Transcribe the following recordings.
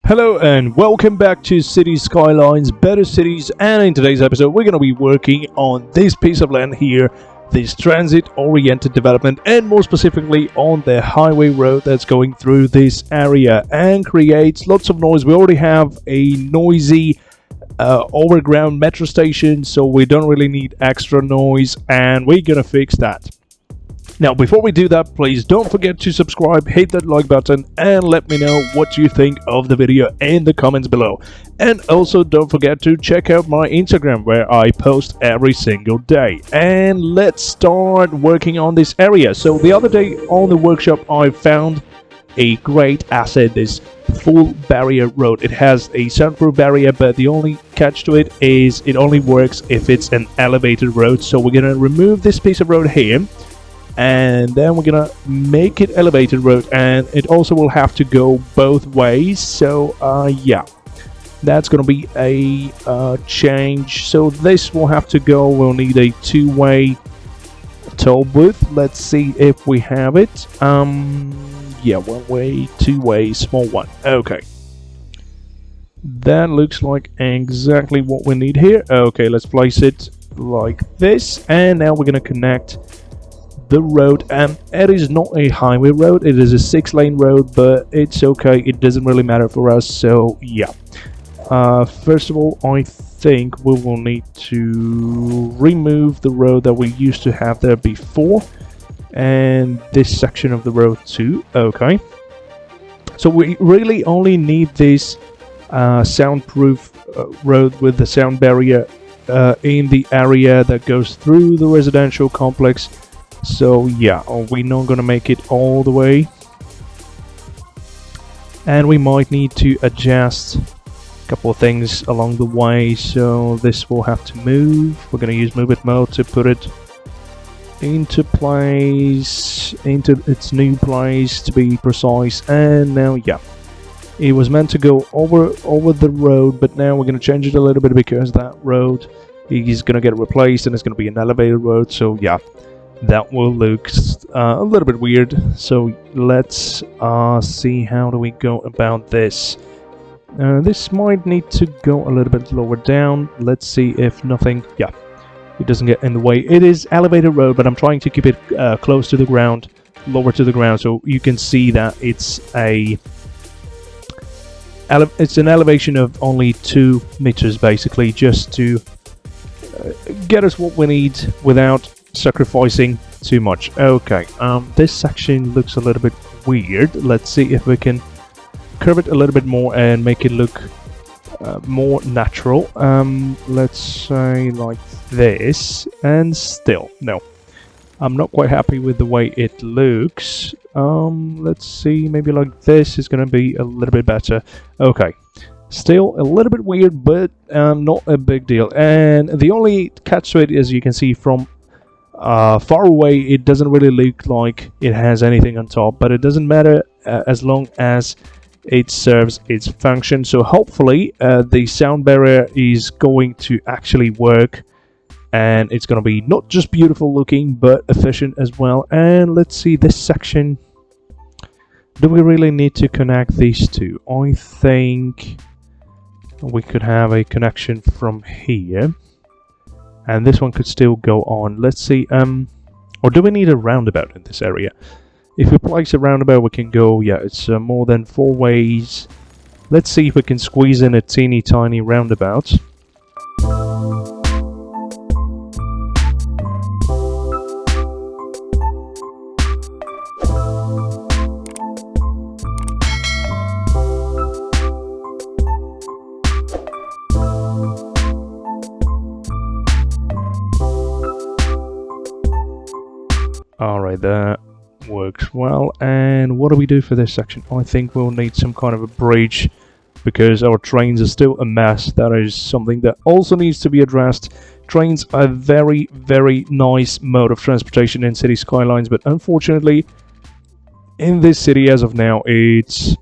Hello and welcome back to City Skylines, Better Cities, and in today's episode we're going to be working on this piece of land here, this transit-oriented development, and more specifically on the highway road that's going through this area and creates lots of noise. We already have a noisy overground metro station, so we don't really need extra noise, and we're going to fix that. Now, before we do that, please don't forget to subscribe, hit that like button, and let me know what you think of the video in the comments below. And also, don't forget to check out my Instagram, where I post every single day. And let's start working on this area. So the other day on the workshop, I found a great asset, this full barrier road. It has a soundproof barrier, but the only catch to it is it only works if it's an elevated road. So we're going to remove this piece of road here, and then we're gonna make it elevated road, and it also will have to go both ways. So yeah, that's gonna be a change. So this will have to go. We'll need a two-way toll booth. Let's see if we have it. Yeah, one way, two way, small one. Okay, that looks like exactly what we need here. Okay, let's place it like this, and now we're gonna connect the road. It is not a highway road, it is a 6-lane road, but it's okay, it doesn't really matter for us. So yeah, first of all, I think we will need to remove the road that we used to have there before, and this section of the road too. Okay, so we really only need this soundproof road with the sound barrier in the area that goes through the residential complex. So yeah, we're not gonna make it all the way, and we might need to adjust a couple of things along the way. So this will have to move. We're gonna use move it mode to put it into place, into its new place to be precise. And now yeah, it was meant to go over the road, but now we're gonna change it a little bit because that road is gonna get replaced and it's gonna be an elevated road. So yeah, that will look a little bit weird. So let's see, how do we go about this. This might need to go a little bit lower down. Let's see if nothing, yeah, it doesn't get in the way. It is elevated road, but I'm trying to keep it close to the ground, lower to the ground, so you can see that it's an elevation of only 2 meters basically, just to get us what we need without sacrificing too much. Okay, this section looks a little bit weird. Let's see if we can curve it a little bit more and make it look more natural. Let's say like this, and still no, I'm not quite happy with the way it looks. Let's see, maybe like this is gonna be a little bit better. Okay, still a little bit weird, but not a big deal. And the only catch to it, as you can see from far away, it doesn't really look like it has anything on top, but it doesn't matter as long as it serves its function. So hopefully the sound barrier is going to actually work, and it's going to be not just beautiful looking but efficient as well. And let's see, this section, do we really need to connect these two? I think we could have a connection from here, and this one could still go on. Let's see, or do we need a roundabout in this area? If we place a roundabout, we can go, yeah, it's more than 4 ways. Let's see if we can squeeze in a teeny tiny roundabout. Alright, that works well. And what do we do for this section? I think we'll need some kind of a bridge, because our trains are still a mess. That is something that also needs to be addressed. Trains are a very, very nice mode of transportation in City Skylines, but unfortunately in this city as of now, it's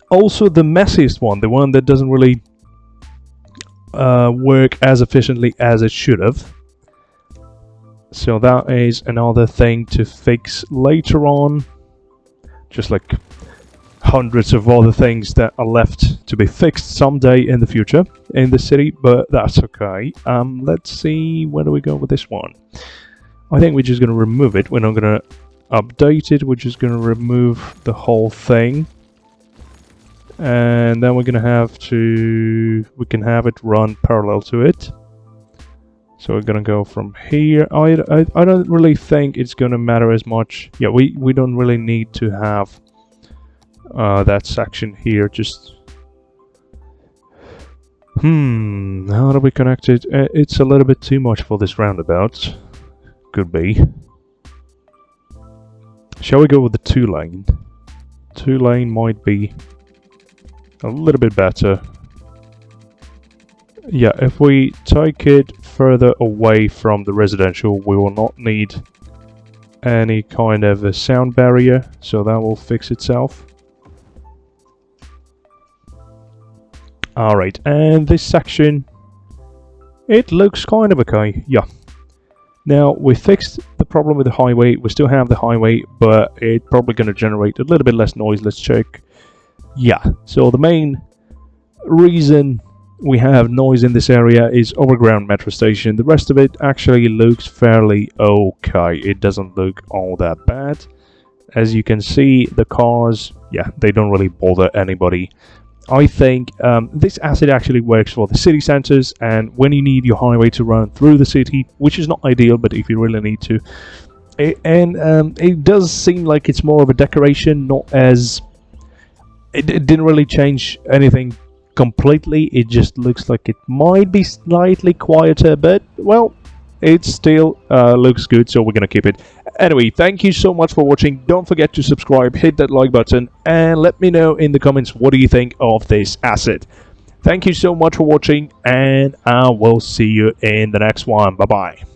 also the messiest one, the one that doesn't really work as efficiently as it should have. So that is another thing to fix later on. Just like hundreds of other things that are left to be fixed someday in the future in the city, but that's okay. Let's see, where do we go with this one? I think we're just going to remove it. We're not going to update it. We're just going to remove the whole thing. And then we're going to have to... we can have it run parallel to it. So we're going to go from here. I don't really think it's going to matter as much. Yeah, we don't really need to have that section here. Just... how do we connect it? It's a little bit too much for this roundabout. Could be. Shall we go with the 2-lane? 2-lane might be a little bit better. Yeah, if we take it further away from the residential, we will not need any kind of a sound barrier, so that will fix itself. Alright, and this section, it looks kind of okay, yeah. Now, we fixed the problem with the highway. We still have the highway, but it's probably going to generate a little bit less noise. Let's check. Yeah, so the main reason we have noise in this area is overground metro station. The rest of it actually looks fairly okay. It doesn't look all that bad. As you can see, the cars, yeah, they don't really bother anybody. I think this asset actually works for the city centers, and when you need your highway to run through the city, which is not ideal, but if you really need to. It does seem like it's more of a decoration, not as... It didn't really change anything completely. It just looks like it might be slightly quieter, but, well, it still looks good, so we're going to keep it. Anyway, thank you so much for watching. Don't forget to subscribe, hit that like button, and let me know in the comments what do you think of this asset. Thank you so much for watching, and I will see you in the next one. Bye-bye.